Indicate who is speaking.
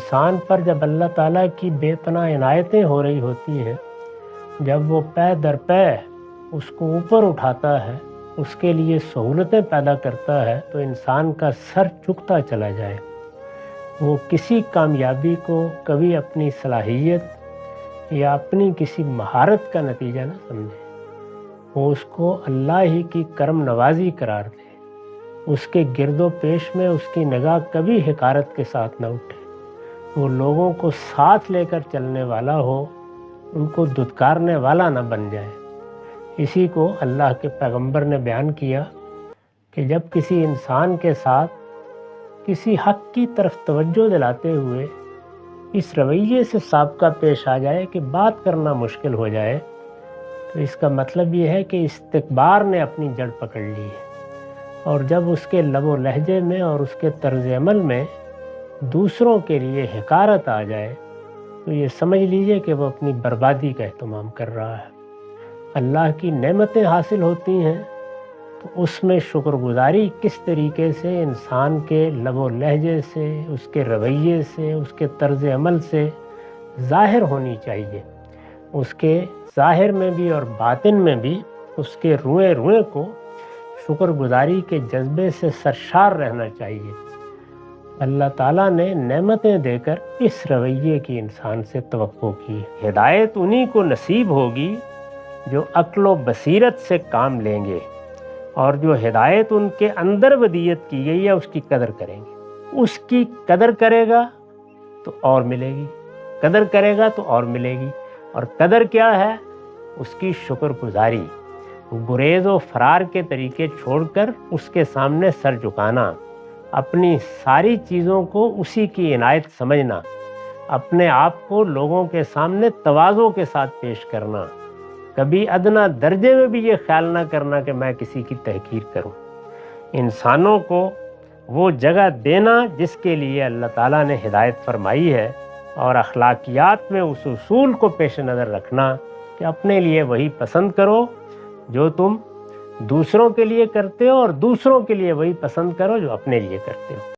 Speaker 1: انسان پر جب اللہ تعالیٰ کی بے پناہ عنایتیں ہو رہی ہوتی ہیں، جب وہ پے در پے اس کو اوپر اٹھاتا ہے، اس کے لیے سہولتیں پیدا کرتا ہے، تو انسان کا سر جھکتا چلا جائے۔ وہ کسی کامیابی کو کبھی اپنی صلاحیت یا اپنی کسی مہارت کا نتیجہ نہ سمجھے، وہ اس کو اللہ ہی کی کرم نوازی قرار دے۔ اس کے گرد و پیش میں اس کی نگاہ کبھی حقارت کے ساتھ نہ اٹھے، وہ لوگوں کو ساتھ لے کر چلنے والا ہو، ان کو دھتکارنے والا نہ بن جائے۔ اسی کو اللہ کے پیغمبر نے بیان کیا کہ جب کسی انسان کے ساتھ کسی حق کی طرف توجہ دلاتے ہوئے اس رویے سے سابقہ پیش آ جائے کہ بات کرنا مشکل ہو جائے، تو اس کا مطلب یہ ہے کہ استکبار نے اپنی جڑ پکڑ لی ہے، اور جب اس کے لب و لہجے میں اور اس کے طرز عمل میں دوسروں کے لیے حقارت آ جائے، تو یہ سمجھ لیجئے کہ وہ اپنی بربادی کا اہتمام کر رہا ہے۔ اللہ کی نعمتیں حاصل ہوتی ہیں تو اس میں شکر گزاری کس طریقے سے انسان کے لب و لہجے سے، اس کے رویے سے، اس کے طرز عمل سے ظاہر ہونی چاہیے۔ اس کے ظاہر میں بھی اور باطن میں بھی اس کے روئے روئے کو شکر گزاری کے جذبے سے سرشار رہنا چاہیے۔ اللہ تعالیٰ نے نعمتیں دے کر اس رویے کی انسان سے توقع کی ہے۔ ہدایت انہی کو نصیب ہوگی جو عقل و بصیرت سے کام لیں گے، اور جو ہدایت ان کے اندر ودیت کی گئی ہے اس کی قدر کریں گے۔ اس کی قدر کرے گا تو اور ملے گی، قدر کرے گا تو اور ملے گی۔ اور قدر کیا ہے؟ اس کی شکر گزاری، گریز و فرار کے طریقے چھوڑ کر اس کے سامنے سر جھکانا، اپنی ساری چیزوں کو اسی کی عنایت سمجھنا، اپنے آپ کو لوگوں کے سامنے تواضع کے ساتھ پیش کرنا، کبھی ادنا درجے میں بھی یہ خیال نہ کرنا کہ میں کسی کی تحقیر کروں۔ انسانوں کو وہ جگہ دینا جس کے لیے اللہ تعالیٰ نے ہدایت فرمائی ہے، اور اخلاقیات میں اس اصول کو پیش نظر رکھنا کہ اپنے لیے وہی پسند کرو جو تم دوسروں کے لیے کرتے ہو، اور دوسروں کے لیے وہی پسند کرو جو اپنے لیے کرتے ہو۔